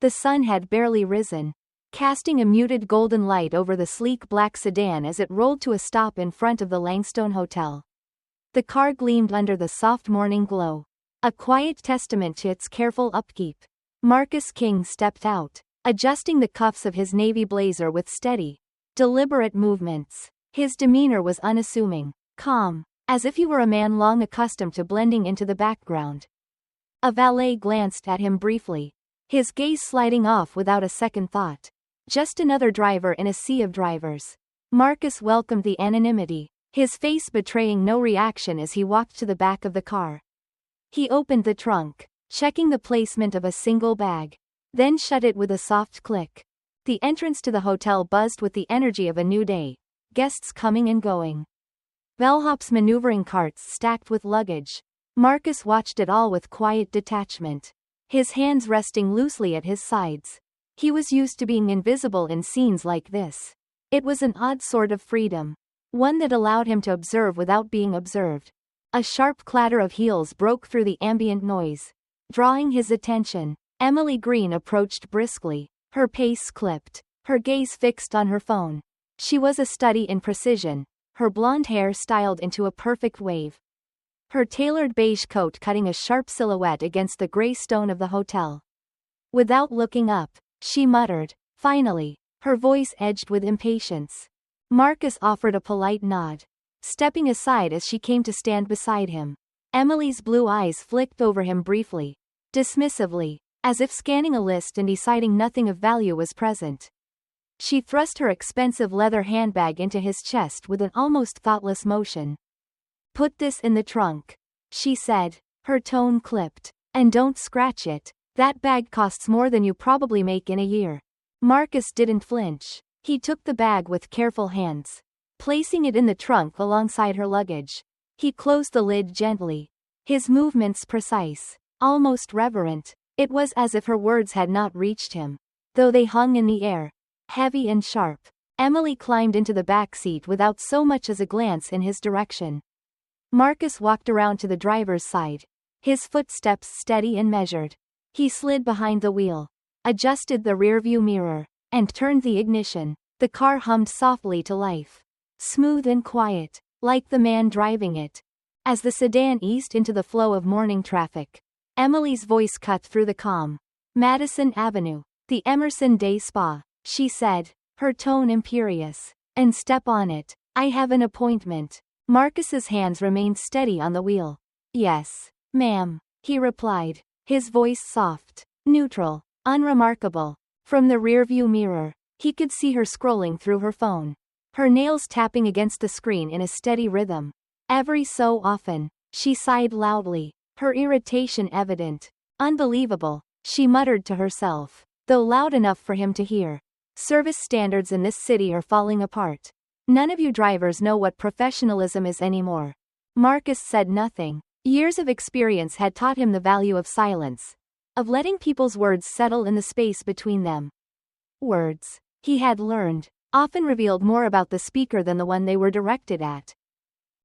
The sun had barely risen, casting a muted golden light over the sleek black sedan as it rolled to a stop in front of the Langstone Hotel. The car gleamed under the soft morning glow, a quiet testament to its careful upkeep. Marcus King stepped out, adjusting the cuffs of his navy blazer with steady, deliberate movements. His demeanor was unassuming, calm, as if he were a man long accustomed to blending into the background. A valet glanced at him briefly, his gaze sliding off without a second thought. Just another driver in a sea of drivers. Marcus welcomed the anonymity, his face betraying no reaction as he walked to the back of the car. He opened the trunk, checking the placement of a single bag, then shut it with a soft click. The entrance to the hotel buzzed with the energy of a new day, guests coming and going. Bellhop's maneuvering carts stacked with luggage. Marcus watched it all with quiet detachment, his hands resting loosely at his sides. He was used to being invisible in scenes like this. It was an odd sort of freedom, one that allowed him to observe without being observed. A sharp clatter of heels broke through the ambient noise, drawing his attention. Emily Green approached briskly, her pace clipped, her gaze fixed on her phone. She was a study in precision, her blonde hair styled into a perfect wave, her tailored beige coat cutting a sharp silhouette against the gray stone of the hotel. Without looking up, she muttered, finally, her voice edged with impatience. Marcus offered a polite nod, stepping aside as she came to stand beside him. Emily's blue eyes flicked over him briefly, dismissively, as if scanning a list and deciding nothing of value was present. She thrust her expensive leather handbag into his chest with an almost thoughtless motion. Put this in the trunk, she said, her tone clipped. And don't scratch it. That bag costs more than you probably make in a year. Marcus didn't flinch. He took the bag with careful hands, placing it in the trunk alongside her luggage. He closed the lid gently, his movements precise, almost reverent. It was as if her words had not reached him, though they hung in the air, heavy and sharp. Emily climbed into the back seat without so much as a glance in his direction. Marcus walked around to the driver's side, his footsteps steady and measured. He slid behind the wheel, adjusted the rearview mirror, and turned the ignition. The car hummed softly to life, smooth and quiet, like the man driving it. As the sedan eased into the flow of morning traffic, Emily's voice cut through the calm. Madison Avenue, the Emerson Day Spa, she said, her tone imperious. And step on it. I have an appointment. Marcus's hands remained steady on the wheel. Yes, ma'am, he replied, his voice soft, neutral, unremarkable. From the rearview mirror, he could see her scrolling through her phone, her nails tapping against the screen in a steady rhythm. Every so often, she sighed loudly, her irritation evident. Unbelievable, she muttered to herself, though loud enough for him to hear. Service standards in this city are falling apart. None of you drivers know what professionalism is anymore. Marcus said nothing. Years of experience had taught him the value of silence, of letting people's words settle in the space between them. Words, he had learned, often revealed more about the speaker than the one they were directed at.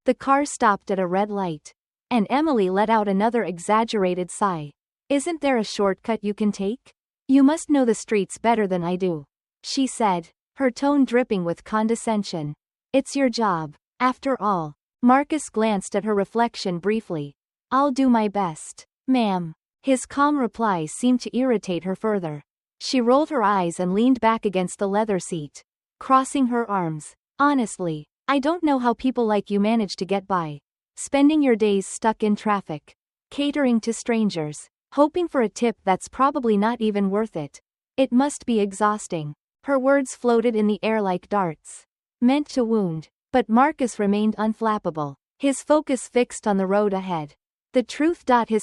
The car stopped at a red light, and Emily let out another exaggerated sigh. Isn't there a shortcut you can take? You must know the streets better than I do, she said, her tone dripping with condescension. It's your job, after all. Marcus glanced at her reflection briefly. I'll do my best, ma'am. His calm reply seemed to irritate her further. She rolled her eyes and leaned back against the leather seat, crossing her arms. Honestly, I don't know how people like you manage to get by. Spending your days stuck in traffic, catering to strangers, hoping for a tip that's probably not even worth it. It must be exhausting. Her words floated in the air like darts, meant to wound, but Marcus remained unflappable, his focus fixed on the road ahead. His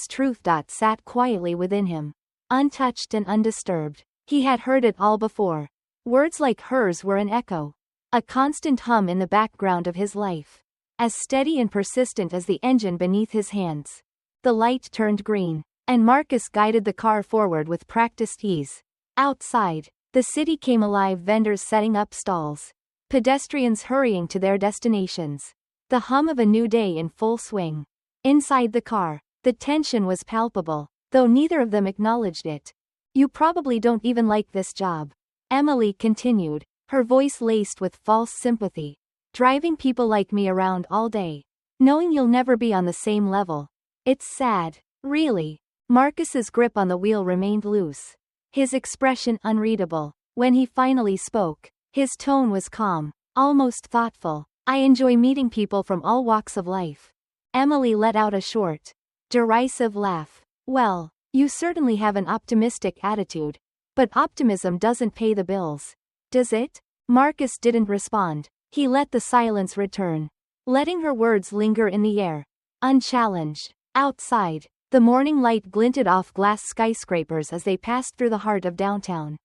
truth sat quietly within him, untouched and undisturbed. He had heard it all before. Words like hers were an echo, a constant hum in the background of his life, as steady and persistent as the engine beneath his hands. The light turned green, and Marcus guided the car forward with practiced ease. Outside, the city came alive, vendors setting up stalls, pedestrians hurrying to their destinations. The hum of a new day in full swing. Inside the car, the tension was palpable, though neither of them acknowledged it. You probably don't even like this job. Emily continued, her voice laced with false sympathy. Driving people like me around all day. Knowing you'll never be on the same level. It's sad. Really. Marcus's grip on the wheel remained loose. His expression unreadable. When he finally spoke, his tone was calm, almost thoughtful. I enjoy meeting people from all walks of life. Emily let out a short, derisive laugh. Well, you certainly have an optimistic attitude. But optimism doesn't pay the bills. Does it? Marcus didn't respond. He let the silence return, letting her words linger in the air, unchallenged. Outside, the morning light glinted off glass skyscrapers as they passed through the heart of downtown.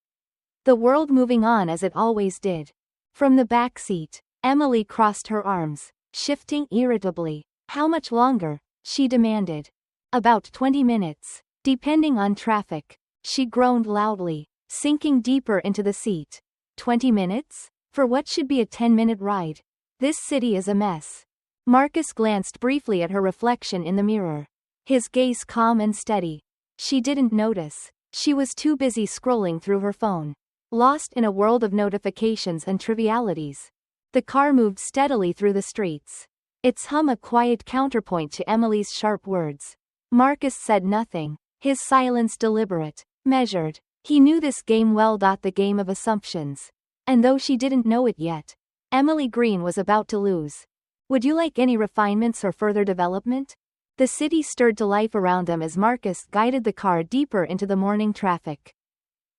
The world moving on as it always did. From the back seat, Emily crossed her arms, shifting irritably. How much longer? She demanded. About 20 minutes, depending on traffic. She groaned loudly, sinking deeper into the seat. 20 minutes? For what should be a 10-minute ride? This city is a mess. Marcus glanced briefly at her reflection in the mirror. His gaze calm and steady. She didn't notice. She was too busy scrolling through her phone, lost in a world of notifications and trivialities. The car moved steadily through the streets, its hum a quiet counterpoint to Emily's sharp words. Marcus said nothing, his silence deliberate, measured. He knew this game well. The game of assumptions. And though she didn't know it yet, Emily Green was about to lose. Would you like any refinements or further development? The city stirred to life around them as Marcus guided the car deeper into the morning traffic.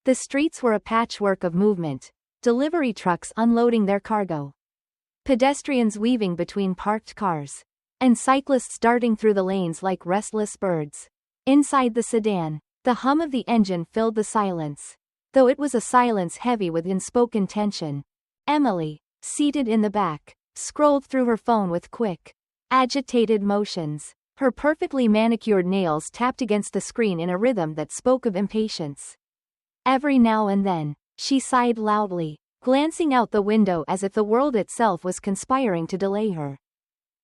The streets were a patchwork of movement, delivery trucks unloading their cargo, pedestrians weaving between parked cars, and cyclists darting through the lanes like restless birds. Inside the sedan, the hum of the engine filled the silence, though it was a silence heavy with unspoken tension. Emily, seated in the back, scrolled through her phone with quick, agitated motions. Her perfectly manicured nails tapped against the screen in a rhythm that spoke of impatience. Every now and then, she sighed loudly, glancing out the window as if the world itself was conspiring to delay her.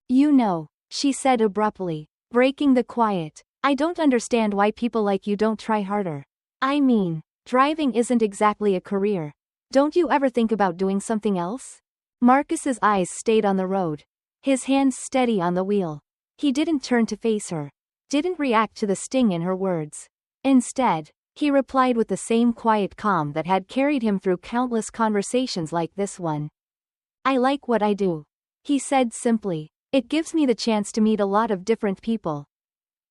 You know, she said abruptly, breaking the quiet, I don't understand why people like you don't try harder. I mean, driving isn't exactly a career. Don't you ever think about doing something else? Marcus's eyes stayed on the road, his hands steady on the wheel. He didn't turn to face her, didn't react to the sting in her words. Instead, he replied with the same quiet calm that had carried him through countless conversations like this one. I like what I do. He said simply. It gives me the chance to meet a lot of different people.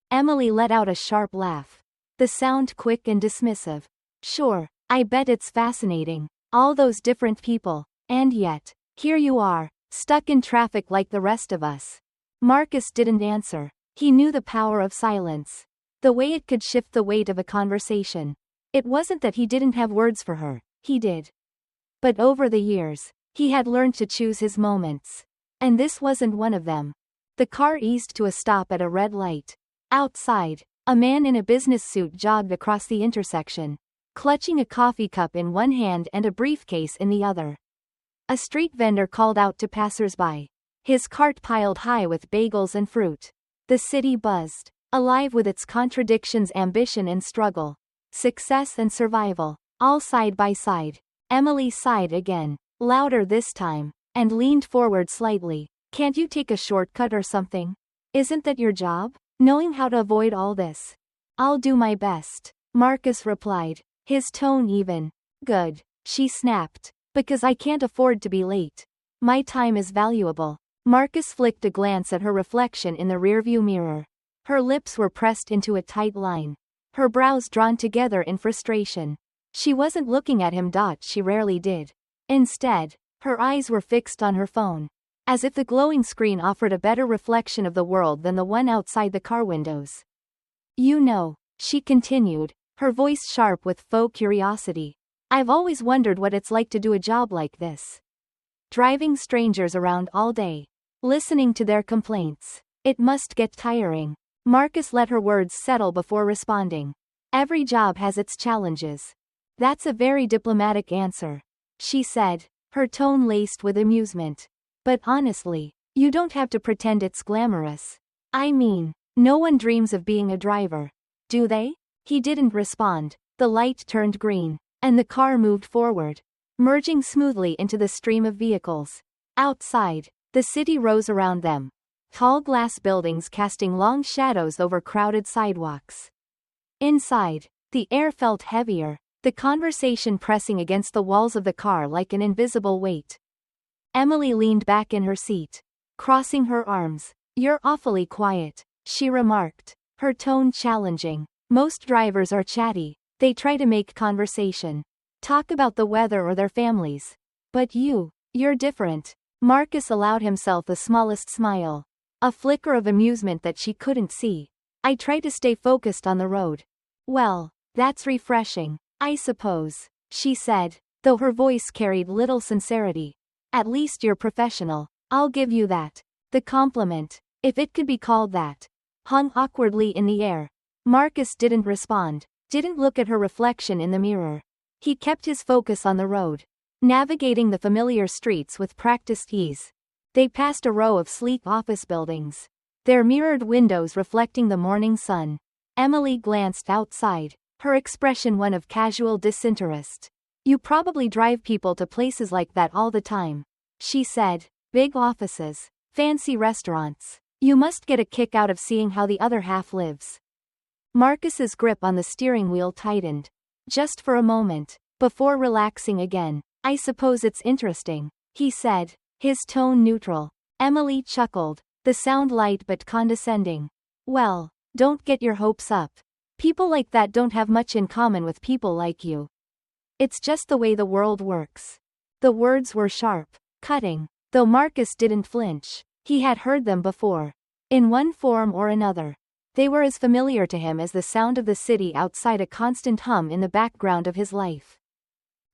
Emily let out a sharp laugh, the sound quick and dismissive. Sure, I bet it's fascinating, all those different people, and yet, here you are, stuck in traffic like the rest of us. Marcus didn't answer. He knew the power of silence, the way it could shift the weight of a conversation. It wasn't that he didn't have words for her, he did. But over the years, he had learned to choose his moments. And this wasn't one of them. The car eased to a stop at a red light. Outside, a man in a business suit jogged across the intersection, clutching a coffee cup in one hand and a briefcase in the other. A street vendor called out to passers-by, his cart piled high with bagels and fruit. The city buzzed, alive with its contradictions, ambition and struggle, success and survival, all side by side. Emily sighed again, louder this time, and leaned forward slightly. Can't you take a shortcut or something? Isn't that your job? Knowing how to avoid all this? I'll do my best, Marcus replied, his tone even. Good, she snapped. Because I can't afford to be late. My time is valuable. Marcus flicked a glance at her reflection in the rearview mirror. Her lips were pressed into a tight line, her brows drawn together in frustration. She wasn't looking at him. She rarely did. Instead, her eyes were fixed on her phone, as if the glowing screen offered a better reflection of the world than the one outside the car windows. You know, she continued, her voice sharp with faux curiosity. I've always wondered what it's like to do a job like this. Driving strangers around all day, listening to their complaints. It must get tiring. Marcus let her words settle before responding. Every job has its challenges. That's a very diplomatic answer, she said, her tone laced with amusement. But honestly, you don't have to pretend it's glamorous. I mean, no one dreams of being a driver, do they? He didn't respond, The light turned green, and the car moved forward, merging smoothly into the stream of vehicles. Outside, the city rose around them, tall glass buildings casting long shadows over crowded sidewalks. Inside, the air felt heavier, the conversation pressing against the walls of the car like an invisible weight. Emily leaned back in her seat, crossing her arms. "You're awfully quiet," she remarked, her tone challenging. "Most drivers are chatty. They try to make conversation, talk about the weather or their families. But you're different." Marcus allowed himself the smallest smile, a flicker of amusement that she couldn't see. "I try to stay focused on the road." "Well, that's refreshing, I suppose," she said, though her voice carried little sincerity. "At least you're professional, I'll give you that." The compliment, if it could be called that, hung awkwardly in the air. Marcus didn't respond, didn't look at her reflection in the mirror. He kept his focus on the road, navigating the familiar streets with practiced ease. They passed a row of sleek office buildings, their mirrored windows reflecting the morning sun. Emily glanced outside, her expression one of casual disinterest. "You probably drive people to places like that all the time," she said. "Big offices, fancy restaurants. You must get a kick out of seeing how the other half lives." Marcus's grip on the steering wheel tightened, just for a moment, before relaxing again. "I suppose it's interesting," he said, his tone neutral. Emily chuckled, the sound light but condescending. "Well, don't get your hopes up. People like that don't have much in common with people like you. It's just the way the world works." The words were sharp, cutting, though Marcus didn't flinch. He had heard them before, in one form or another. They were as familiar to him as the sound of the city outside, a constant hum in the background of his life.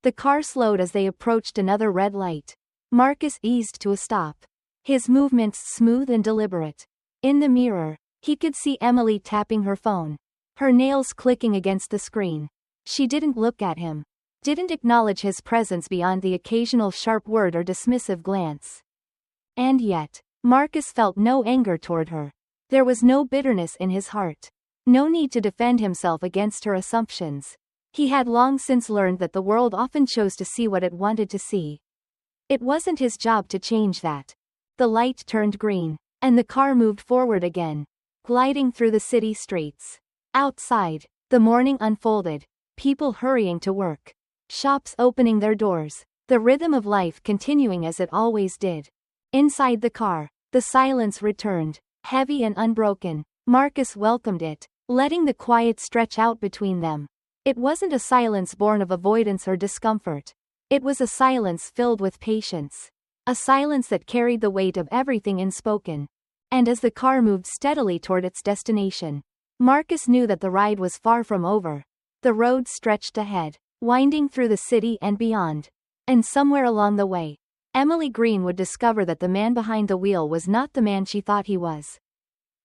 The car slowed as they approached another red light. Marcus eased to a stop, his movements smooth and deliberate. In the mirror, he could see Emily tapping her phone, her nails clicking against the screen. She didn't look at him, didn't acknowledge his presence beyond the occasional sharp word or dismissive glance. And yet, Marcus felt no anger toward her. There was no bitterness in his heart. No need to defend himself against her assumptions. He had long since learned that the world often chose to see what it wanted to see. It wasn't his job to change that. The light turned green, and the car moved forward again, gliding through the city streets. Outside, the morning unfolded, people hurrying to work, shops opening their doors, the rhythm of life continuing as it always did. Inside the car, the silence returned, heavy and unbroken. Marcus welcomed it, letting the quiet stretch out between them. It wasn't a silence born of avoidance or discomfort. It was a silence filled with patience. A silence that carried the weight of everything unspoken. And as the car moved steadily toward its destination, Marcus knew that the ride was far from over. The road stretched ahead, winding through the city and beyond. And somewhere along the way, Emily Green would discover that the man behind the wheel was not the man she thought he was.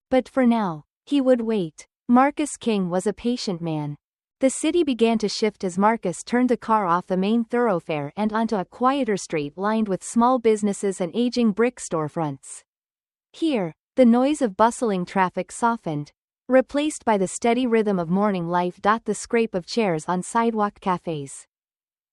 But for now, he would wait. Marcus King was a patient man. The city began to shift as Marcus turned the car off the main thoroughfare and onto a quieter street lined with small businesses and aging brick storefronts. Here, the noise of bustling traffic softened, replaced by the steady rhythm of morning life. The scrape of chairs on sidewalk cafes,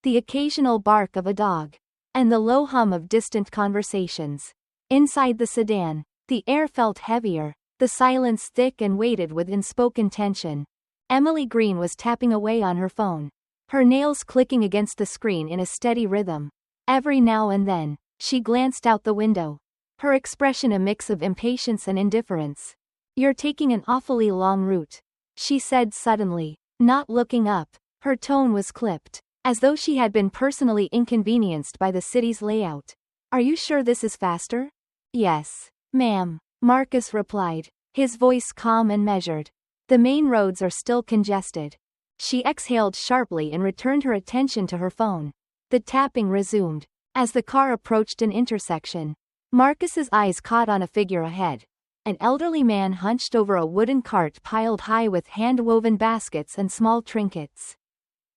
the occasional bark of a dog, and the low hum of distant conversations. Inside the sedan, the air felt heavier, the silence thick and weighted with unspoken tension. Emily Green was tapping away on her phone, her nails clicking against the screen in a steady rhythm. Every now and then, she glanced out the window, her expression a mix of impatience and indifference. "You're taking an awfully long route," she said suddenly, not looking up. Her tone was clipped, as though she had been personally inconvenienced by the city's layout. "Are you sure this is faster?" "Yes, ma'am," Marcus replied, his voice calm and measured. "The main roads are still congested." She exhaled sharply and returned her attention to her phone. The tapping resumed. As the car approached an intersection, Marcus's eyes caught on a figure ahead. An elderly man hunched over a wooden cart piled high with hand-woven baskets and small trinkets.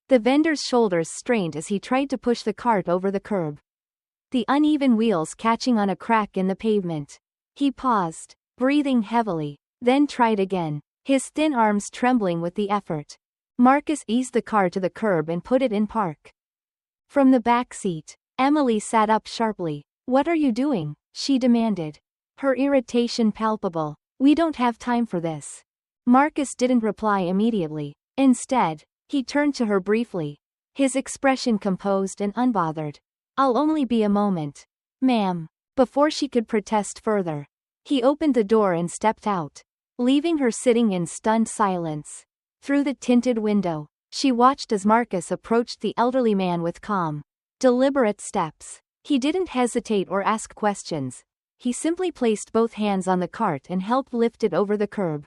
The vendor's shoulders strained as he tried to push the cart over the curb, the uneven wheels catching on a crack in the pavement. He paused, breathing heavily, then tried again, his thin arms trembling with the effort. Marcus eased the car to the curb and put it in park. From the back seat, Emily sat up sharply. "What are you doing?" she demanded. Her irritation palpable. "We don't have time for this." Marcus didn't reply immediately. Instead, he turned to her briefly, his expression composed and unbothered. "I'll only be a moment, ma'am." Before she could protest further, he opened the door and stepped out, leaving her sitting in stunned silence. Through the tinted window, she watched as Marcus approached the elderly man with calm, deliberate steps. He didn't hesitate or ask questions. He simply placed both hands on the cart and helped lift it over the curb.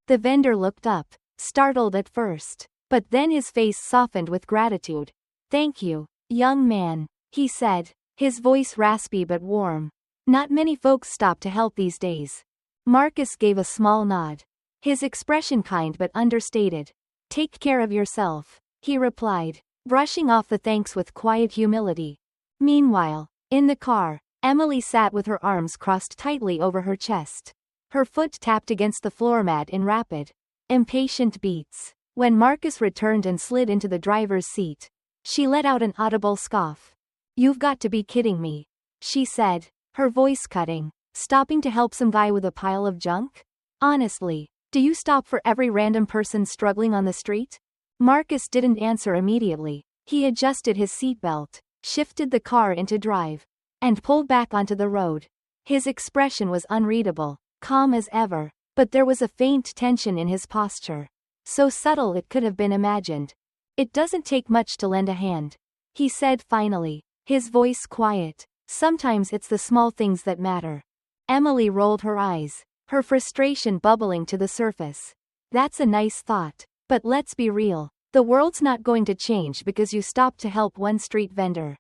The vendor looked up, startled at first, but then his face softened with gratitude. "Thank you, young man," he said, his voice raspy but warm. "Not many folks stop to help these days." Marcus gave a small nod, his expression kind but understated. "Take care of yourself," he replied, brushing off the thanks with quiet humility. Meanwhile, in the car, Emily sat with her arms crossed tightly over her chest. Her foot tapped against the floor mat in rapid, impatient beats. When Marcus returned and slid into the driver's seat, she let out an audible scoff. "You've got to be kidding me," she said, her voice cutting. "Stopping to help some guy with a pile of junk? Honestly, do you stop for every random person struggling on the street?" Marcus didn't answer immediately. He adjusted his seatbelt, shifted the car into drive, and pulled back onto the road. His expression was unreadable, calm as ever, but there was a faint tension in his posture, so subtle it could have been imagined. "It doesn't take much to lend a hand," he said finally, his voice quiet. "Sometimes it's the small things that matter." Emily rolled her eyes, her frustration bubbling to the surface. "That's a nice thought, but let's be real. The world's not going to change because you stop to help one street vendor.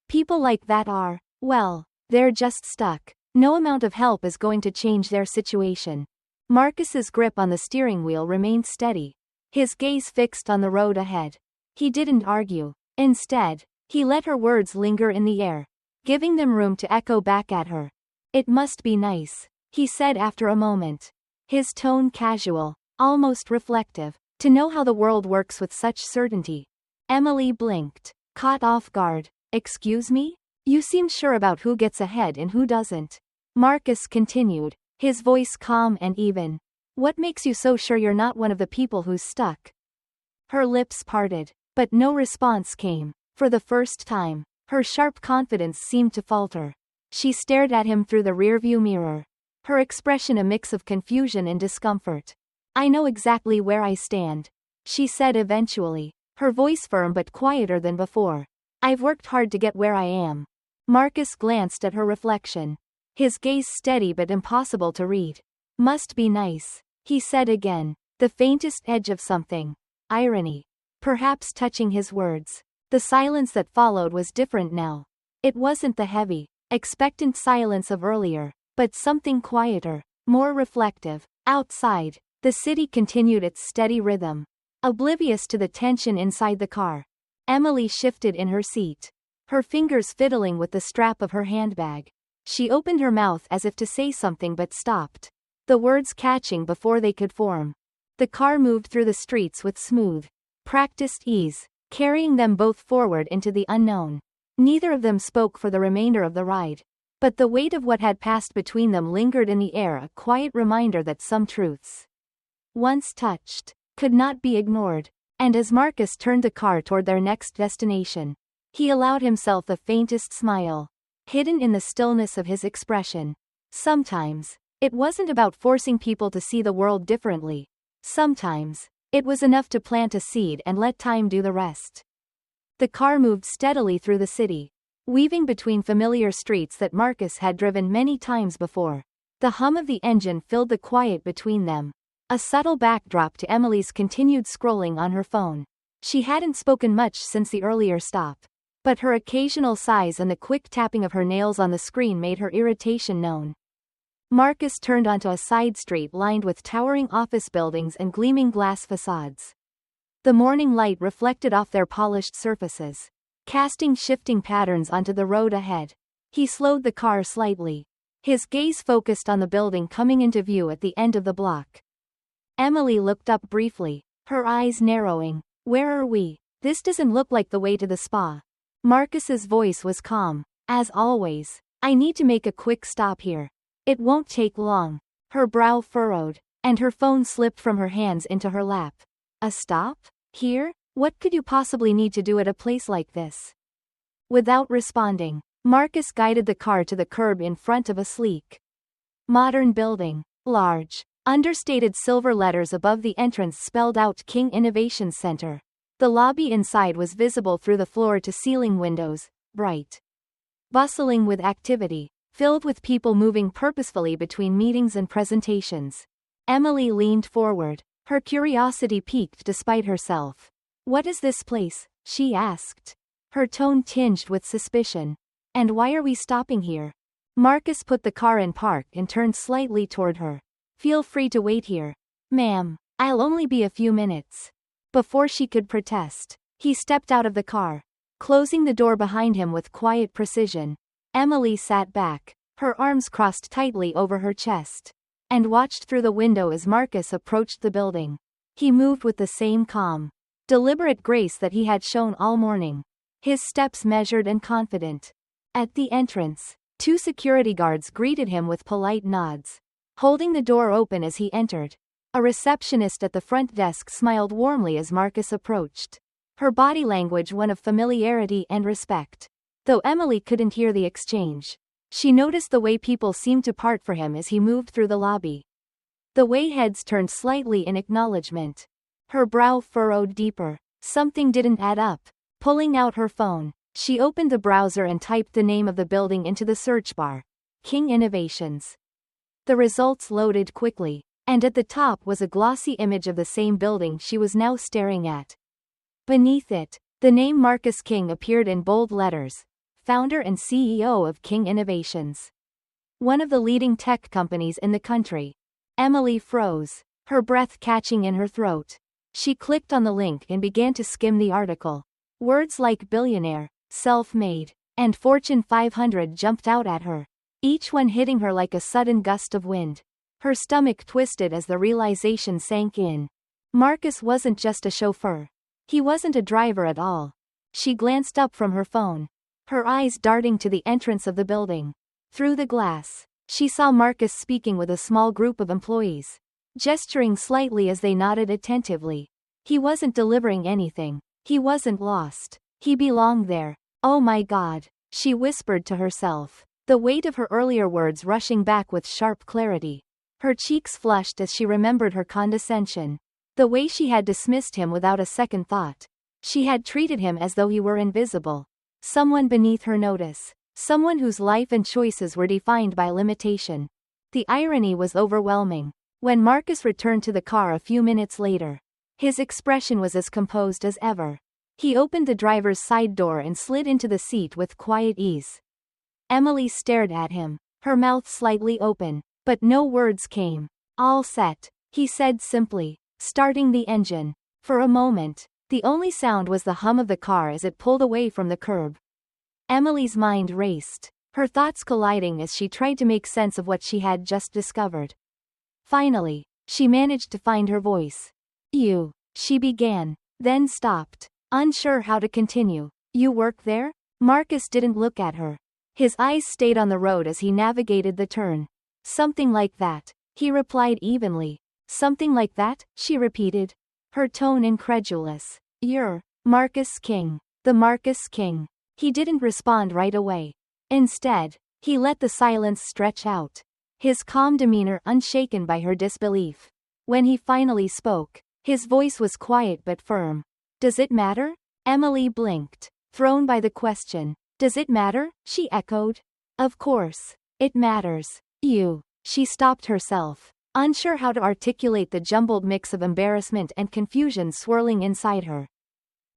People like that are, well, they're just stuck. No amount of help is going to change their situation." Marcus's grip on the steering wheel remained steady, his gaze fixed on the road ahead. He didn't argue. Instead, he let her words linger in the air, giving them room to echo back at her. "It must be nice," he said after a moment, his tone casual, almost reflective, "to know how the world works with such certainty." Emily blinked, caught off guard. "Excuse me? You seem sure about who gets ahead and who doesn't." Marcus continued, his voice calm and even. "What makes you so sure you're not one of the people who's stuck?" Her lips parted, but no response came. For the first time, her sharp confidence seemed to falter. She stared at him through the rearview mirror, her expression a mix of confusion and discomfort. "I know exactly where I stand," she said eventually, her voice firm but quieter than before. "I've worked hard to get where I am." Marcus glanced at her reflection, his gaze steady but impossible to read. "Must be nice," he said again, the faintest edge of something, irony, perhaps touching his words. The silence that followed was different now. It wasn't the heavy, expectant silence of earlier, but something quieter, more reflective. Outside, the city continued its steady rhythm, oblivious to the tension inside the car. Emily shifted in her seat, her fingers fiddling with the strap of her handbag. She opened her mouth as if to say something but stopped, the words catching before they could form. The car moved through the streets with smooth, practiced ease, carrying them both forward into the unknown. Neither of them spoke for the remainder of the ride, but the weight of what had passed between them lingered in the air, a quiet reminder that some truths, once touched, could not be ignored. And as Marcus turned the car toward their next destination, he allowed himself the faintest smile, hidden in the stillness of his expression. Sometimes, it wasn't about forcing people to see the world differently. Sometimes, it was enough to plant a seed and let time do the rest. The car moved steadily through the city, weaving between familiar streets that Marcus had driven many times before. The hum of the engine filled the quiet between them, a subtle backdrop to Emily's continued scrolling on her phone. She hadn't spoken much since the earlier stop, but her occasional sighs and the quick tapping of her nails on the screen made her irritation known. Marcus turned onto a side street lined with towering office buildings and gleaming glass facades. The morning light reflected off their polished surfaces, casting shifting patterns onto the road ahead. He slowed the car slightly, his gaze focused on the building coming into view at the end of the block. Emily looked up briefly, her eyes narrowing. Where are we? This doesn't look like the way to the spa. Marcus's voice was calm. As always, I need to make a quick stop here. It won't take long. Her brow furrowed, and her phone slipped from her hands into her lap. A stop? Here? What could you possibly need to do at a place like this? Without responding, Marcus guided the car to the curb in front of a sleek, modern building. Large, understated silver letters above the entrance spelled out King Innovation Center. The lobby inside was visible through the floor-to-ceiling windows, bright, bustling with activity, filled with people moving purposefully between meetings and presentations. Emily leaned forward, her curiosity piqued despite herself. What is this place? She asked, her tone tinged with suspicion. And why are we stopping here? Marcus put the car in park and turned slightly toward her. Feel free to wait here. Ma'am, I'll only be a few minutes. Before she could protest, he stepped out of the car, closing the door behind him with quiet precision. Emily sat back, her arms crossed tightly over her chest, and watched through the window as Marcus approached the building. He moved with the same calm, deliberate grace that he had shown all morning, his steps measured and confident. At the entrance, 2 security guards greeted him with polite nods, holding the door open as he entered. A receptionist at the front desk smiled warmly as Marcus approached, her body language one of familiarity and respect. Though Emily couldn't hear the exchange, she noticed the way people seemed to part for him as he moved through the lobby. The way heads turned slightly in acknowledgement. Her brow furrowed deeper. Something didn't add up. Pulling out her phone, she opened the browser and typed the name of the building into the search bar. King Innovations. The results loaded quickly, and at the top was a glossy image of the same building she was now staring at. Beneath it, the name Marcus King appeared in bold letters, founder and CEO of King Innovations, one of the leading tech companies in the country. Emily froze, her breath catching in her throat. She clicked on the link and began to skim the article. Words like billionaire, self-made, and Fortune 500 jumped out at her, each one hitting her like a sudden gust of wind. Her stomach twisted as the realization sank in. Marcus wasn't just a chauffeur. He wasn't a driver at all. She glanced up from her phone, her eyes darting to the entrance of the building. Through the glass, she saw Marcus speaking with a small group of employees, gesturing slightly as they nodded attentively. He wasn't delivering anything. He wasn't lost. He belonged there. Oh my God, she whispered to herself, the weight of her earlier words rushing back with sharp clarity. Her cheeks flushed as she remembered her condescension, the way she had dismissed him without a second thought. She had treated him as though he were invisible, someone beneath her notice, someone whose life and choices were defined by limitation. The irony was overwhelming. When Marcus returned to the car a few minutes later, his expression was as composed as ever. He opened the driver's side door and slid into the seat with quiet ease. Emily stared at him, her mouth slightly open, but no words came. All set, he said simply, starting the engine. For a moment, the only sound was the hum of the car as it pulled away from the curb. Emily's mind raced, her thoughts colliding as she tried to make sense of what she had just discovered. Finally, she managed to find her voice. You, she began, then stopped, unsure how to continue. You work there? Marcus didn't look at her. His eyes stayed on the road as he navigated the turn. Something like that, he replied evenly. Something like that, she repeated, her tone incredulous. You're Marcus King. The Marcus King. He didn't respond right away. Instead, he let the silence stretch out, his calm demeanor unshaken by her disbelief. When he finally spoke, his voice was quiet but firm. Does it matter? Emily blinked, thrown by the question. Does it matter? She echoed. Of course. It matters. You. She stopped herself, unsure how to articulate the jumbled mix of embarrassment and confusion swirling inside her.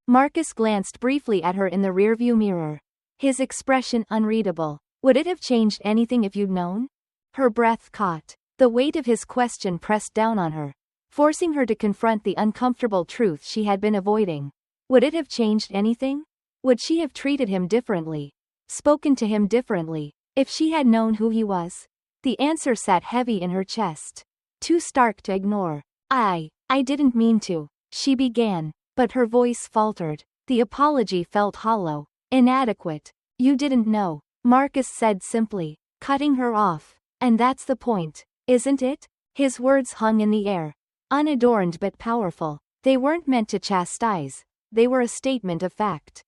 Marcus glanced briefly at her in the rearview mirror, his expression unreadable. Would it have changed anything if you'd known? Her breath caught. The weight of his question pressed down on her, forcing her to confront the uncomfortable truth she had been avoiding. Would it have changed anything? Would she have treated him differently? Spoken to him differently, if she had known who he was? The answer sat heavy in her chest, too stark to ignore. I didn't mean to. she began, but her voice faltered. The apology felt hollow, inadequate. You didn't know, Marcus said simply, cutting her off. And that's the point, isn't it? His words hung in the air, unadorned but powerful. They weren't meant to chastise, they were a statement of fact.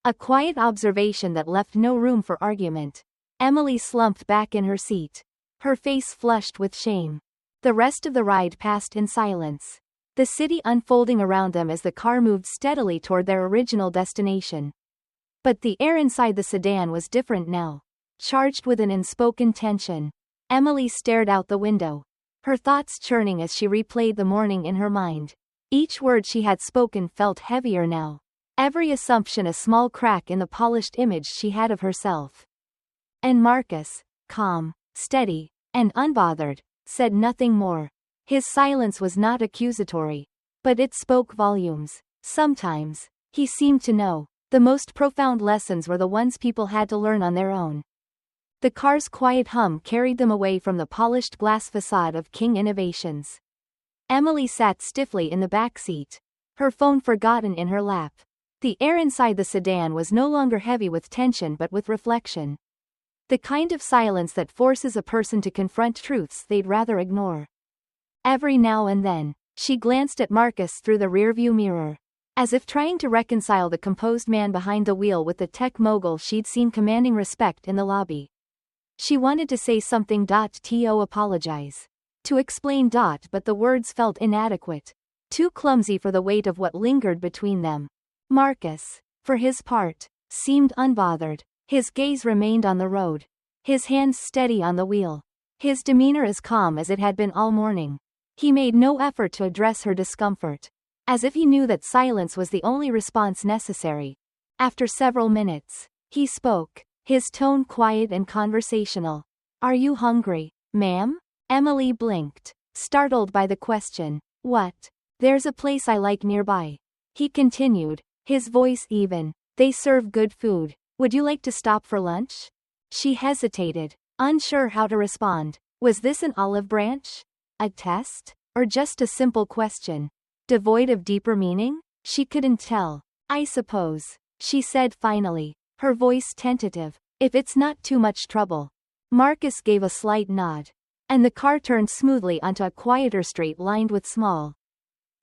A quiet observation that left no room for argument. Emily slumped back in her seat, her face flushed with shame. The rest of the ride passed in silence, the city unfolding around them as the car moved steadily toward their original destination. But the air inside the sedan was different now, charged with an unspoken tension. Emily stared out the window, her thoughts churning as she replayed the morning in her mind. Each word she had spoken felt heavier now, every assumption a small crack in the polished image she had of herself. And Marcus, calm, steady, and unbothered, said nothing more. His silence was not accusatory, but it spoke volumes. Sometimes, he seemed to know, the most profound lessons were the ones people had to learn on their own. The car's quiet hum carried them away from the polished glass facade of King Innovations. Emily sat stiffly in the back seat, her phone forgotten in her lap. The air inside the sedan was no longer heavy with tension but with reflection. The kind of silence that forces a person to confront truths they'd rather ignore. Every now and then, she glanced at Marcus through the rearview mirror, as if trying to reconcile the composed man behind the wheel with the tech mogul she'd seen commanding respect in the lobby. She wanted to say something to apologize, to explain but the words felt inadequate, too clumsy for the weight of what lingered between them. Marcus, for his part, seemed unbothered. His gaze remained on the road, his hands steady on the wheel, his demeanor as calm as it had been all morning. He made no effort to address her discomfort, as if he knew that silence was the only response necessary. After several minutes, he spoke, his tone quiet and conversational. Are you hungry, ma'am? Emily blinked, startled by the question. What? There's a place I like nearby. He continued, his voice even. They serve good food. Would you like to stop for lunch? She hesitated, unsure how to respond. Was this an olive branch? A test? Or just a simple question, devoid of deeper meaning? She couldn't tell. I suppose, she said finally, her voice tentative. If it's not too much trouble. Marcus gave a slight nod, and the car turned smoothly onto a quieter street lined with small,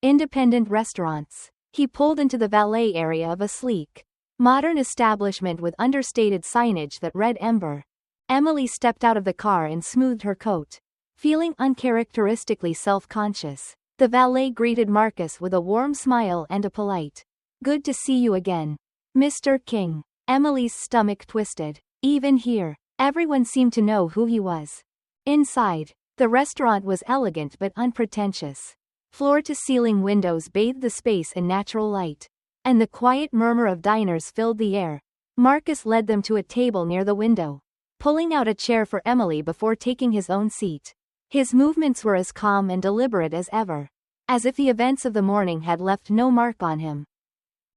independent restaurants. He pulled into the valet area of a sleek, modern establishment with understated signage that read Ember. Emily stepped out of the car and smoothed her coat, feeling uncharacteristically self-conscious. The valet greeted Marcus with a warm smile and a polite, "Good to see you again, Mr. King." Emily's stomach twisted. Even here, everyone seemed to know who he was. Inside, the restaurant was elegant but unpretentious. Floor-to-ceiling windows bathed the space in natural light, and the quiet murmur of diners filled the air. Marcus led them to a table near the window, pulling out a chair for Emily before taking his own seat. His movements were as calm and deliberate as ever, as if the events of the morning had left no mark on him.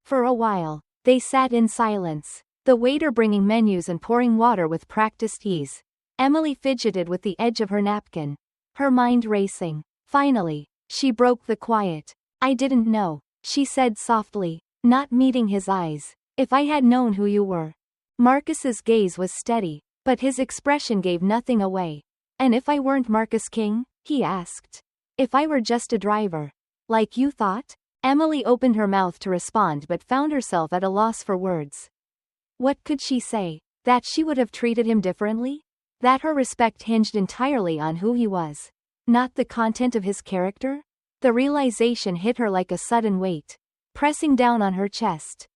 For a while, they sat in silence, the waiter bringing menus and pouring water with practiced ease. Emily fidgeted with the edge of her napkin, her mind racing. Finally, she broke the quiet. I didn't know, she said softly, not meeting his eyes. If I had known who you were. Marcus's gaze was steady, but his expression gave nothing away. And if I weren't Marcus King? He asked. If I were just a driver, like you thought? Emily opened her mouth to respond but found herself at a loss for words. What could she say? That she would have treated him differently? That her respect hinged entirely on who he was, not the content of his character? The realization hit her like a sudden weight, pressing down on her chest.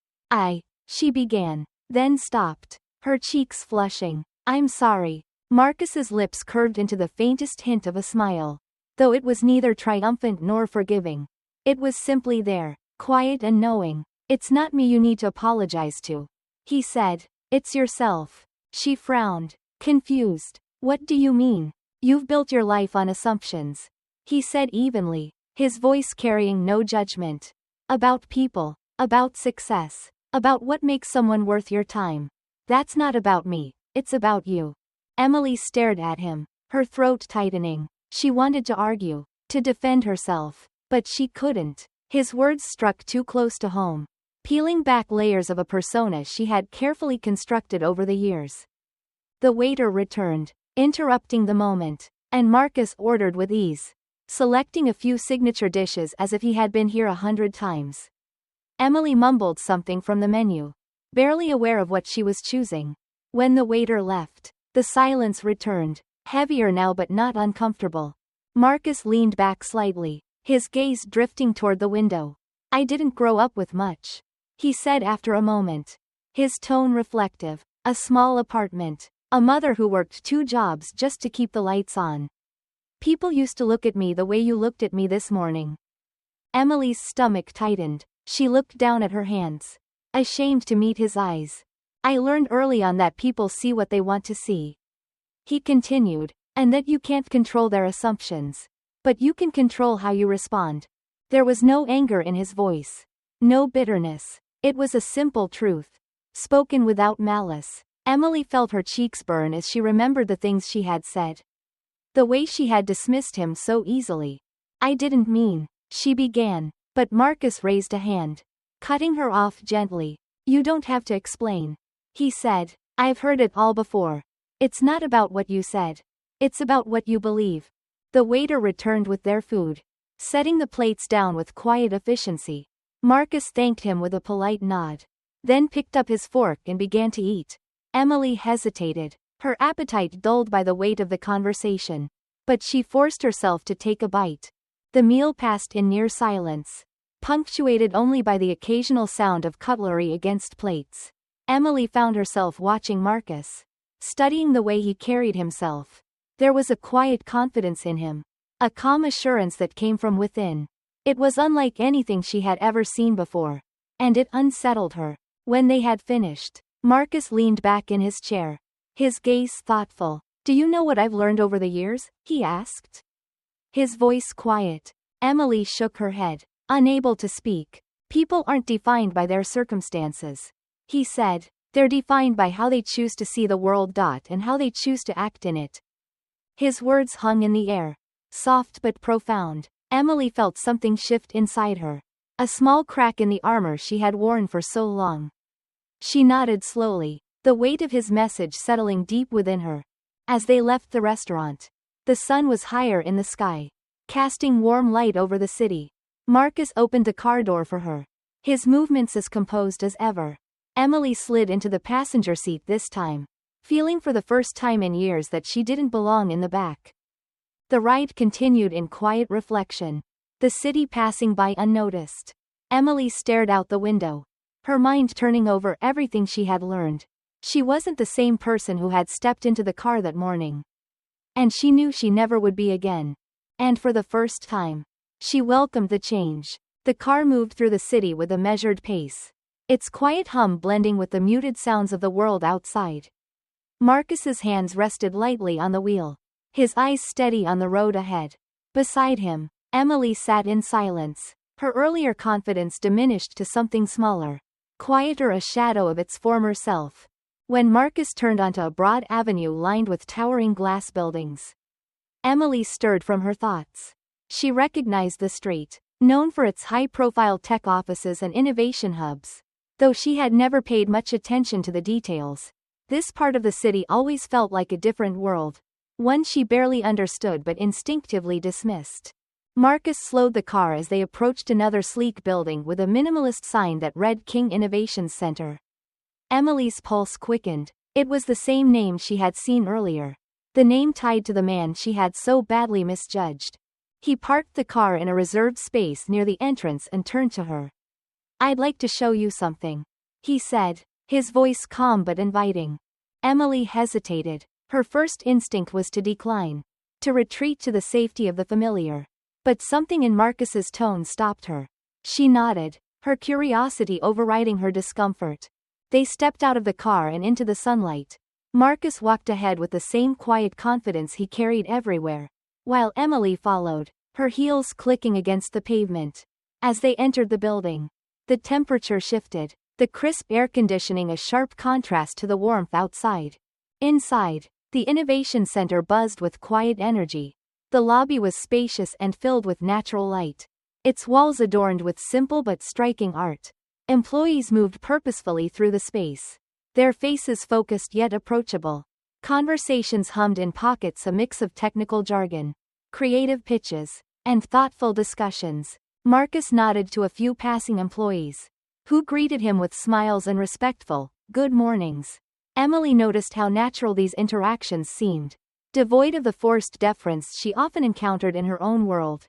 She began, then stopped, her cheeks flushing. I'm sorry. Marcus's lips curved into the faintest hint of a smile, though it was neither triumphant nor forgiving. It was simply there, quiet and knowing. It's not me you need to apologize to, he said. It's yourself. She frowned, confused. What do you mean? You've built your life on assumptions, he said evenly, his voice carrying no judgment. About people, about success, about what makes someone worth your time. That's not about me, it's about you. Emily stared at him, her throat tightening. She wanted to argue, to defend herself, but she couldn't. His words struck too close to home, peeling back layers of a persona she had carefully constructed over the years. The waiter returned, interrupting the moment, and Marcus ordered with ease, selecting a few signature dishes as if he had been here 100 times. Emily mumbled something from the menu, barely aware of what she was choosing. When the waiter left, the silence returned, heavier now but not uncomfortable. Marcus leaned back slightly, his gaze drifting toward the window. "I didn't grow up with much," he said after a moment, his tone reflective. "A small apartment, a mother who worked 2 jobs just to keep the lights on. People used to look at me the way you looked at me this morning." Emily's stomach tightened. She looked down at her hands, ashamed to meet his eyes. "I learned early on that people see what they want to see," he continued, "and that you can't control their assumptions. But you can control how you respond." There was no anger in his voice, no bitterness. It was a simple truth, spoken without malice. Emily felt her cheeks burn as she remembered the things she had said. The way she had dismissed him so easily. "I didn't mean," she began, but Marcus raised a hand, cutting her off gently. "You don't have to explain," he said. "I've heard it all before. It's not about what you said. It's about what you believe." The waiter returned with their food, setting the plates down with quiet efficiency. Marcus thanked him with a polite nod, then picked up his fork and began to eat. Emily hesitated, her appetite dulled by the weight of the conversation. But she forced herself to take a bite. The meal passed in near silence, punctuated only by the occasional sound of cutlery against plates. Emily found herself watching Marcus, studying the way he carried himself. There was a quiet confidence in him, a calm assurance that came from within. It was unlike anything she had ever seen before, and it unsettled her. When they had finished, Marcus leaned back in his chair, his gaze thoughtful. "Do you know what I've learned over the years?" he asked. His voice quiet. Emily shook her head, unable to speak. "People aren't defined by their circumstances," he said. "They're defined by how they choose to see the world. And how they choose to act in it." His words hung in the air, soft but profound. Emily felt something shift inside her, a small crack in the armor she had worn for so long. She nodded slowly, the weight of his message settling deep within her. As they left the restaurant, the sun was higher in the sky, casting warm light over the city. Marcus opened the car door for her, his movements as composed as ever. Emily slid into the passenger seat this time, feeling for the first time in years that she didn't belong in the back. The ride continued in quiet reflection, the city passing by unnoticed. Emily stared out the window, her mind turning over everything she had learned. She wasn't the same person who had stepped into the car that morning. And she knew she never would be again. And for the first time, she welcomed the change. The car moved through the city with a measured pace, its quiet hum blending with the muted sounds of the world outside. Marcus's hands rested lightly on the wheel, his eyes steady on the road ahead. Beside him, Emily sat in silence, her earlier confidence diminished to something smaller, quieter, a shadow of its former self. When Marcus turned onto a broad avenue lined with towering glass buildings, Emily stirred from her thoughts. She recognized the street, known for its high-profile tech offices and innovation hubs. Though she had never paid much attention to the details, this part of the city always felt like a different world, one she barely understood but instinctively dismissed. Marcus slowed the car as they approached another sleek building with a minimalist sign that read King Innovation Center. Emily's pulse quickened. It was the same name she had seen earlier, the name tied to the man she had so badly misjudged. He parked the car in a reserved space near the entrance and turned to her. "I'd like to show you something," he said, his voice calm but inviting. Emily hesitated. Her first instinct was to decline, to retreat to the safety of the familiar. But something in Marcus's tone stopped her. She nodded, her curiosity overriding her discomfort. They stepped out of the car and into the sunlight. Marcus walked ahead with the same quiet confidence he carried everywhere, while Emily followed, her heels clicking against the pavement. As they entered the building, the temperature shifted, the crisp air conditioning a sharp contrast to the warmth outside. Inside, the Innovation Center buzzed with quiet energy. The lobby was spacious and filled with natural light, its walls adorned with simple but striking art. Employees moved purposefully through the space, their faces focused yet approachable. Conversations hummed in pockets, a mix of technical jargon, creative pitches, and thoughtful discussions. Marcus nodded to a few passing employees, who greeted him with smiles and respectful, good mornings. Emily noticed how natural these interactions seemed, devoid of the forced deference she often encountered in her own world.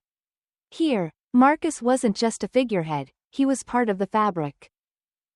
Here, Marcus wasn't just a figurehead, he was part of the fabric.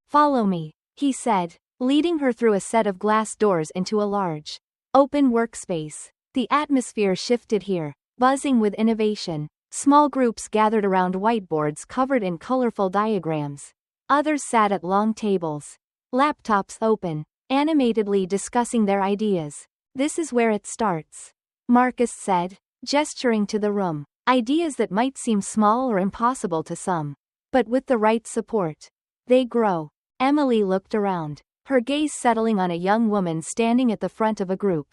Follow me, he said, leading her through a set of glass doors into a large, open workspace. The atmosphere shifted here, buzzing with innovation. Small groups gathered around whiteboards covered in colorful diagrams. Others sat at long tables, laptops open, animatedly discussing their ideas. This is where it starts, Marcus said, gesturing to the room. Ideas that might seem small or impossible to some, but with the right support, they grow. Emily looked around, her gaze settling on a young woman standing at the front of a group,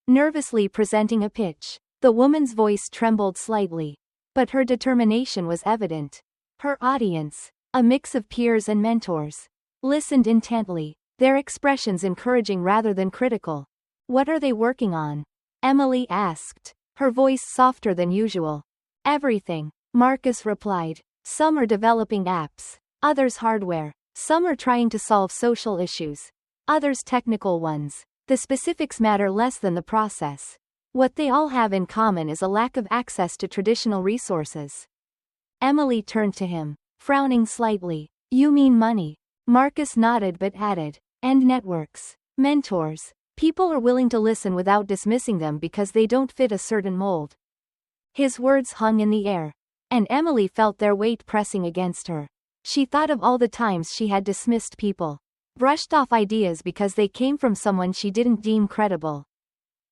nervously presenting a pitch. The woman's voice trembled slightly, but her determination was evident. Her audience, a mix of peers and mentors, listened intently, their expressions encouraging rather than critical. What are they working on? Emily asked, her voice softer than usual. Everything, Marcus replied. Some are developing apps, others hardware. Some are trying to solve social issues, others technical ones. The specifics matter less than the process. What they all have in common is a lack of access to traditional resources. Emily turned to him, frowning slightly. You mean money? Marcus nodded but added, and networks, mentors. People are willing to listen without dismissing them because they don't fit a certain mold. His words hung in the air, and Emily felt their weight pressing against her. She thought of all the times she had dismissed people, brushed off ideas because they came from someone she didn't deem credible.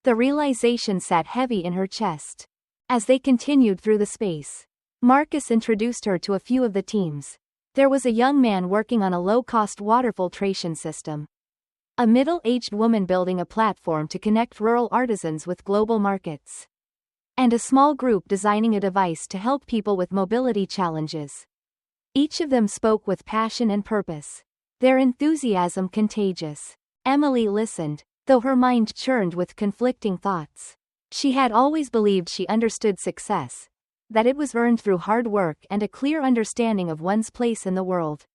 The realization sat heavy in her chest. As they continued through the space, Marcus introduced her to a few of the teams. There was a young man working on a low-cost water filtration system, a middle-aged woman building a platform to connect rural artisans with global markets, and a small group designing a device to help people with mobility challenges. Each of them spoke with passion and purpose, their enthusiasm contagious. Emily listened, though her mind churned with conflicting thoughts. She had always believed she understood success, that it was earned through hard work and a clear understanding of one's place in the world.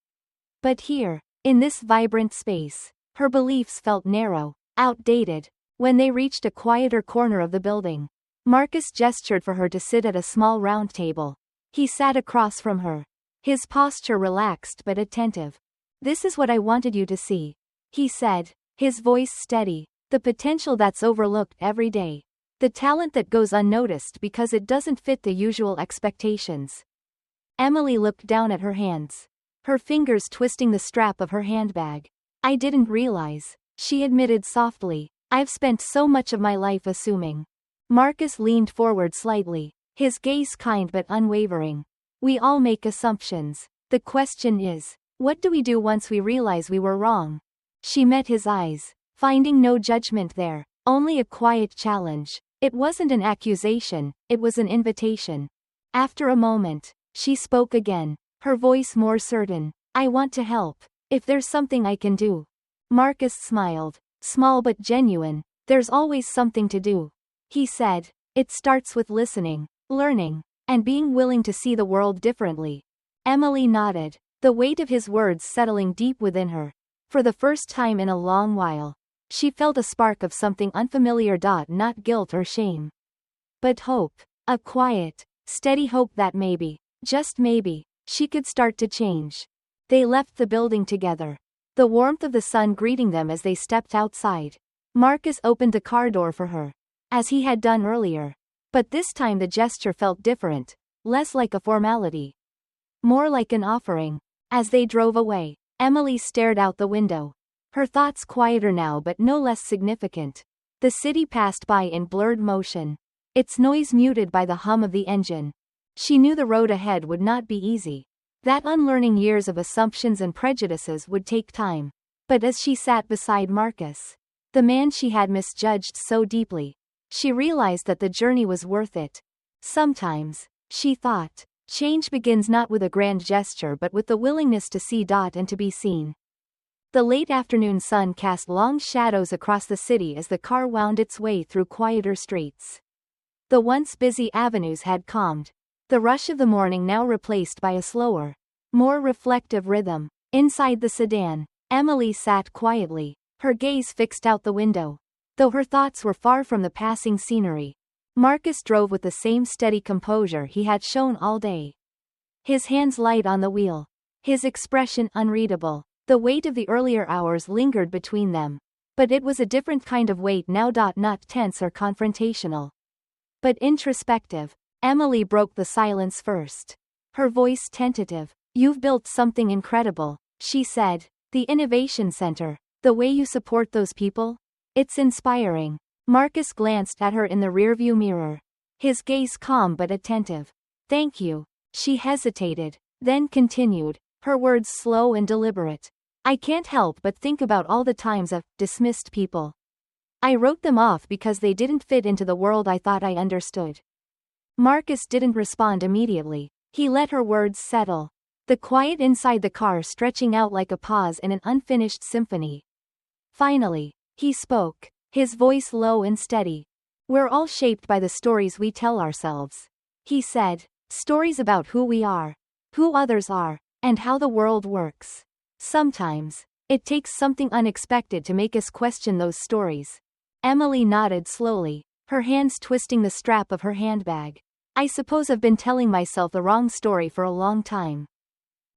But here, in this vibrant space, her beliefs felt narrow, outdated. When they reached a quieter corner of the building, Marcus gestured for her to sit at a small round table. He sat across from her, his posture relaxed but attentive. This is what I wanted you to see, he said, his voice steady. The potential that's overlooked every day. The talent that goes unnoticed because it doesn't fit the usual expectations. Emily looked down at her hands, her fingers twisting the strap of her handbag. I didn't realize, she admitted softly. I've spent so much of my life assuming. Marcus leaned forward slightly, his gaze kind but unwavering. We all make assumptions. The question is, what do we do once we realize we were wrong? She met his eyes, finding no judgment there, only a quiet challenge. It wasn't an accusation, it was an invitation. After a moment, she spoke again, her voice more certain. I want to help. If there's something I can do. Marcus smiled, small but genuine. There's always something to do, he said. It starts with listening, learning, and being willing to see the world differently. Emily nodded, the weight of his words settling deep within her. For the first time in a long while, she felt a spark of something unfamiliar. Not guilt or shame, but hope. A quiet, steady hope that maybe, just maybe, she could start to change. They left the building together, the warmth of the sun greeting them as they stepped outside. Marcus opened the car door for her, as he had done earlier. But this time the gesture felt different, less like a formality, more like an offering. As they drove away, Emily stared out the window, her thoughts quieter now but no less significant. The city passed by in blurred motion, its noise muted by the hum of the engine. She knew the road ahead would not be easy, that unlearning years of assumptions and prejudices would take time. But as she sat beside Marcus, the man she had misjudged so deeply, she realized that the journey was worth it. Sometimes, she thought, Change begins not with a grand gesture but with the willingness to see and to be seen. The late afternoon sun cast long shadows across the city as the car wound its way through quieter streets. The once busy avenues had calmed. The rush of the morning now replaced by a slower, more reflective rhythm. Inside the sedan, Emily sat quietly, her gaze fixed out the window. Though her thoughts were far from the passing scenery, Marcus drove with the same steady composure he had shown all day. His hands light on the wheel, his expression unreadable. The weight of the earlier hours lingered between them. But it was a different kind of weight now. Not tense or confrontational, but introspective. Emily broke the silence first. Her voice tentative. "You've built something incredible," she said. "The Innovation Center. The way you support those people? It's inspiring." Marcus glanced at her in the rearview mirror. His gaze calm but attentive. "Thank you." She hesitated, then continued, her words slow and deliberate. "I can't help but think about all the times I've dismissed people. I wrote them off because they didn't fit into the world I thought I understood." Marcus didn't respond immediately. He let her words settle, the quiet inside the car stretching out like a pause in an unfinished symphony. Finally, he spoke, his voice low and steady. "We're all shaped by the stories we tell ourselves," he said. "Stories about who we are, who others are, and how the world works. Sometimes, it takes something unexpected to make us question those stories." Emily nodded slowly, her hands twisting the strap of her handbag. "I suppose I've been telling myself the wrong story for a long time."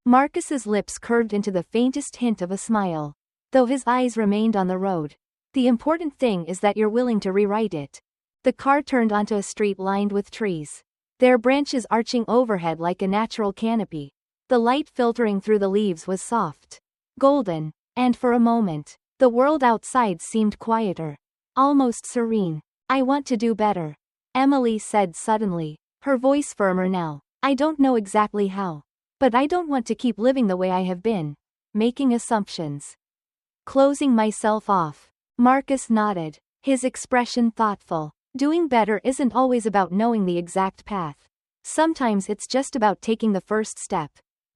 Marcus's lips curved into the faintest hint of a smile, though his eyes remained on the road. "The important thing is that you're willing to rewrite it." The car turned onto a street lined with trees, their branches arching overhead like a natural canopy. The light filtering through the leaves was soft, golden, and for a moment, the world outside seemed quieter, almost serene. "I want to do better," Emily said suddenly, her voice firmer now. "I don't know exactly how, but I don't want to keep living the way I have been, making assumptions, closing myself off." Marcus nodded, his expression thoughtful. "Doing better isn't always about knowing the exact path. Sometimes it's just about taking the first step."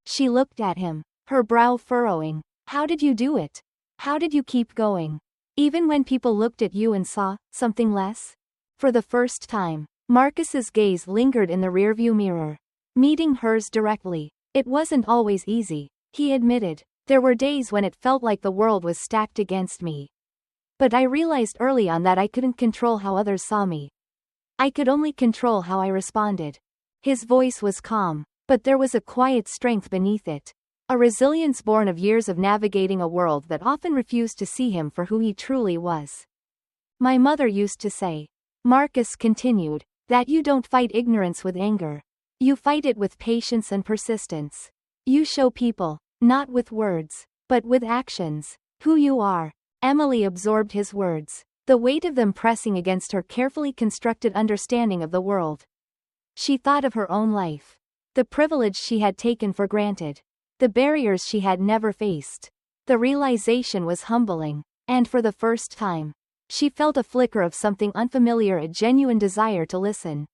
She looked at him, her brow furrowing. "How did you do it? How did you keep going? Even when people looked at you and saw something less?" For the first time, Marcus's gaze lingered in the rearview mirror, meeting hers directly. "It wasn't always easy," he admitted. "There were days when it felt like the world was stacked against me. But I realized early on that I couldn't control how others saw me. I could only control how I responded." His voice was calm, but there was a quiet strength beneath it, a resilience born of years of navigating a world that often refused to see him for who he truly was. "My mother used to say," Marcus continued, "that you don't fight ignorance with anger. You fight it with patience and persistence. You show people, not with words, but with actions, who you are." Emily absorbed his words, the weight of them pressing against her carefully constructed understanding of the world. She thought of her own life, the privilege she had taken for granted, the barriers she had never faced. The realization was humbling, and for the first time, she felt a flicker of something unfamiliar, a genuine desire to listen,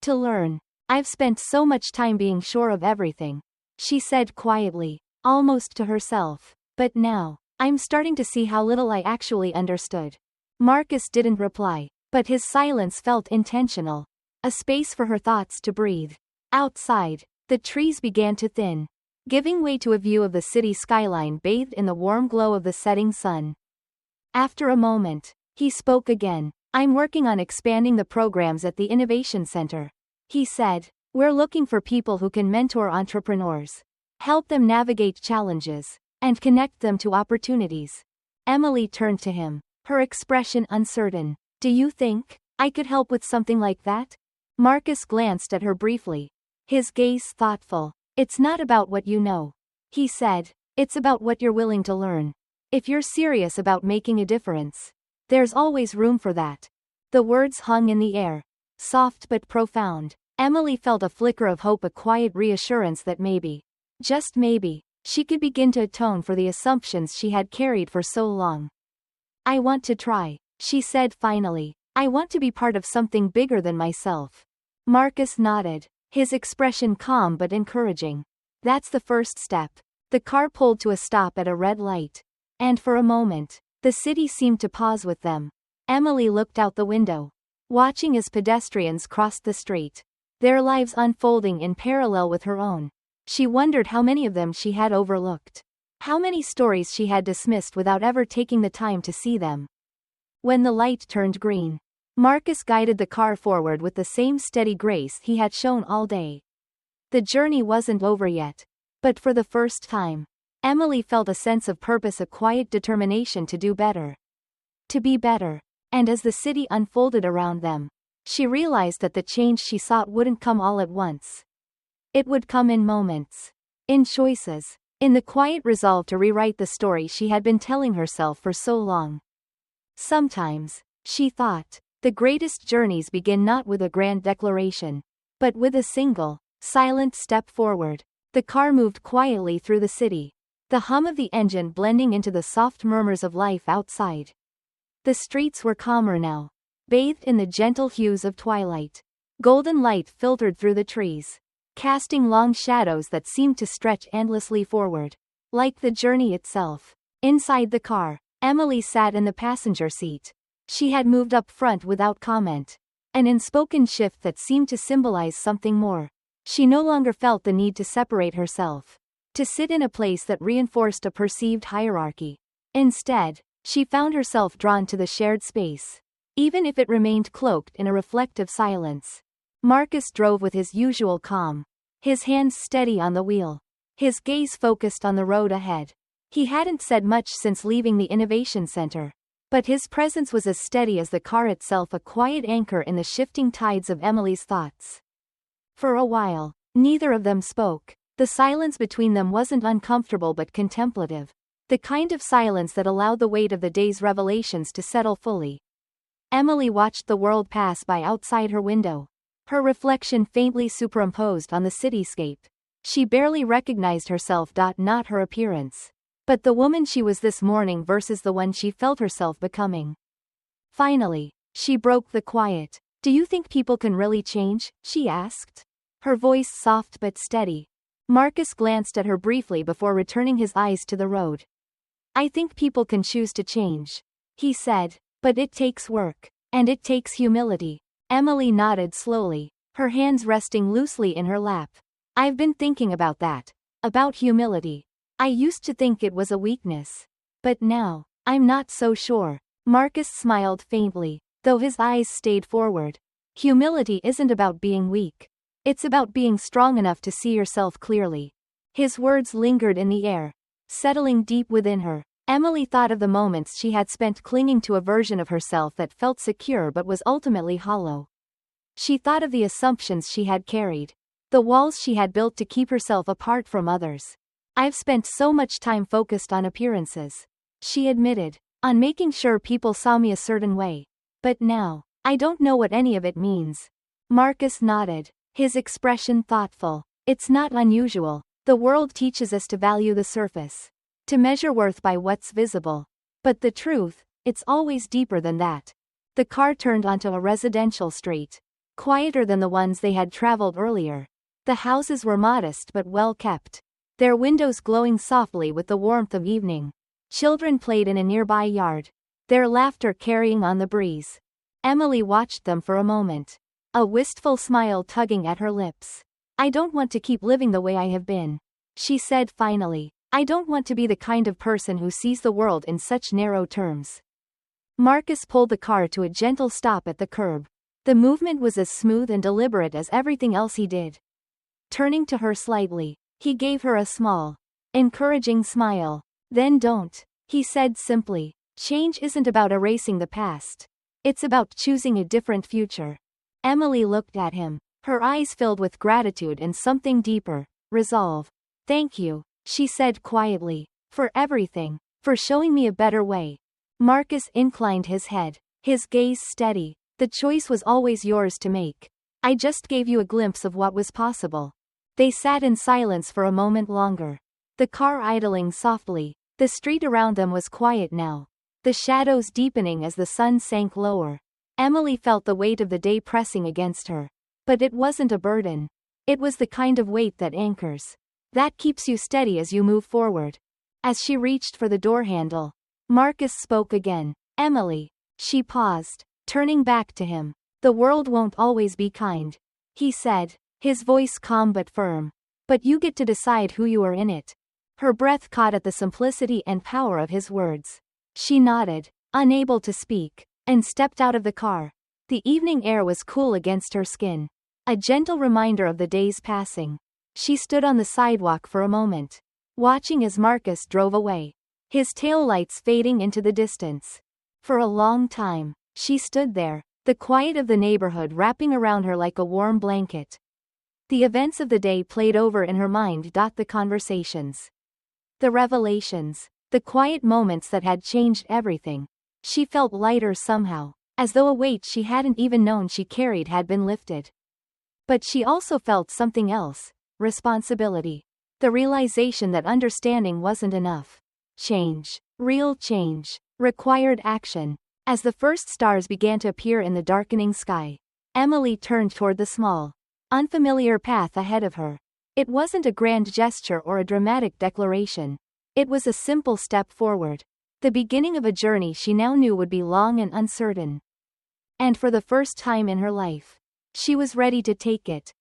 to learn. "I've spent so much time being sure of everything," she said quietly, almost to herself. "But now, I'm starting to see how little I actually understood." Marcus didn't reply, but his silence felt intentional, a space for her thoughts to breathe. Outside, the trees began to thin, giving way to a view of the city skyline bathed in the warm glow of the setting sun. After a moment, he spoke again. "I'm working on expanding the programs at the Innovation Center," he said. "We're looking for people who can mentor entrepreneurs, help them navigate challenges, and connect them to opportunities." Emily turned to him, her expression uncertain. "Do you think I could help with something like that?" Marcus glanced at her briefly, his gaze thoughtful. "It's not about what you know," he said. "It's about what you're willing to learn. If you're serious about making a difference, there's always room for that." The words hung in the air, soft but profound. Emily felt a flicker of hope, a quiet reassurance that maybe, just maybe, she could begin to atone for the assumptions she had carried for so long. "I want to try," she said finally. "I want to be part of something bigger than myself." Marcus nodded, his expression calm but encouraging. That's the first step. The car pulled to a stop at a red light. And for a moment, the city seemed to pause with them. Emily looked out the window, watching as pedestrians crossed the street, their lives unfolding in parallel with her own. She wondered how many of them she had overlooked. How many stories she had dismissed without ever taking the time to see them. When the light turned green, Marcus guided the car forward with the same steady grace he had shown all day. The journey wasn't over yet, but for the first time, Emily felt a sense of purpose, a quiet determination to do better. To be better. And as the city unfolded around them, she realized that the change she sought wouldn't come all at once. It would come in moments. In choices. In the quiet resolve to rewrite the story she had been telling herself for so long. Sometimes, she thought, the greatest journeys begin not with a grand declaration, but with a single, silent step forward. The car moved quietly through the city, the hum of the engine blending into the soft murmurs of life outside. The streets were calmer now, bathed in the gentle hues of twilight. Golden light filtered through the trees, casting long shadows that seemed to stretch endlessly forward, like the journey itself. Inside the car, Emily sat in the passenger seat. She had moved up front without comment, an unspoken shift that seemed to symbolize something more. She no longer felt the need to separate herself, to sit in a place that reinforced a perceived hierarchy. Instead, she found herself drawn to the shared space, even if it remained cloaked in a reflective silence. Marcus drove with his usual calm, his hands steady on the wheel, his gaze focused on the road ahead. He hadn't said much since leaving the Innovation Center, but his presence was as steady as the car itself, a quiet anchor in the shifting tides of Emily's thoughts. For a while, neither of them spoke. The silence between them wasn't uncomfortable but contemplative, the kind of silence that allowed the weight of the day's revelations to settle fully. Emily watched the world pass by outside her window, her reflection faintly superimposed on the cityscape. She barely recognized herself, not her appearance, but the woman she was this morning versus the one she felt herself becoming. Finally, she broke the quiet. "Do you think people can really change?" she asked, her voice soft but steady. Marcus glanced at her briefly before returning his eyes to the road. "I think people can choose to change," he said, "but it takes work, and it takes humility." Emily nodded slowly, her hands resting loosely in her lap. "I've been thinking about that. About humility. I used to think it was a weakness. But now, I'm not so sure." Marcus smiled faintly, though his eyes stayed forward. Humility isn't about being weak. It's about being strong enough to see yourself clearly. His words lingered in the air, settling deep within her. Emily thought of the moments she had spent clinging to a version of herself that felt secure but was ultimately hollow. She thought of the assumptions she had carried, the walls she had built to keep herself apart from others. "I've spent so much time focused on appearances," she admitted, "on making sure people saw me a certain way. But now, I don't know what any of it means." Marcus nodded, his expression thoughtful. "It's not unusual. The world teaches us to value the surface, to measure worth by what's visible. But the truth, it's always deeper than that." The car turned onto a residential street, quieter than the ones they had traveled earlier. The houses were modest but well kept, their windows glowing softly with the warmth of evening. Children played in a nearby yard, their laughter carrying on the breeze. Emily watched them for a moment, a wistful smile tugging at her lips. "I don't want to keep living the way I have been," she said finally. "I don't want to be the kind of person who sees the world in such narrow terms." Marcus pulled the car to a gentle stop at the curb. The movement was as smooth and deliberate as everything else he did. Turning to her slightly, he gave her a small, encouraging smile. "Then don't," he said simply. "Change isn't about erasing the past. It's about choosing a different future." Emily looked at him, her eyes filled with gratitude and something deeper, resolve. "Thank you," she said quietly, "for everything, for showing me a better way." Marcus inclined his head, his gaze steady. "The choice was always yours to make. I just gave you a glimpse of what was possible." They sat in silence for a moment longer, the car idling softly. The street around them was quiet now, the shadows deepening as the sun sank lower. Emily felt the weight of the day pressing against her. But it wasn't a burden. It was the kind of weight that anchors. That keeps you steady as you move forward. As she reached for the door handle, Marcus spoke again. Emily. She paused, turning back to him. The world won't always be kind, he said, his voice calm but firm. But you get to decide who you are in it. Her breath caught at the simplicity and power of his words. She nodded, unable to speak, and stepped out of the car. The evening air was cool against her skin, a gentle reminder of the days passing. She stood on the sidewalk for a moment, watching as Marcus drove away, his taillights fading into the distance. For a long time, she stood there, the quiet of the neighborhood wrapping around her like a warm blanket. The events of the day played over in her mind. The conversations, the revelations, the quiet moments that had changed everything. She felt lighter somehow, as though a weight she hadn't even known she carried had been lifted. But she also felt something else, responsibility. The realization that understanding wasn't enough. Change, real change, required action. As the first stars began to appear in the darkening sky, Emily turned toward the small, unfamiliar path ahead of her. It wasn't a grand gesture or a dramatic declaration. It was a simple step forward. The beginning of a journey she now knew would be long and uncertain. And for the first time in her life, she was ready to take it.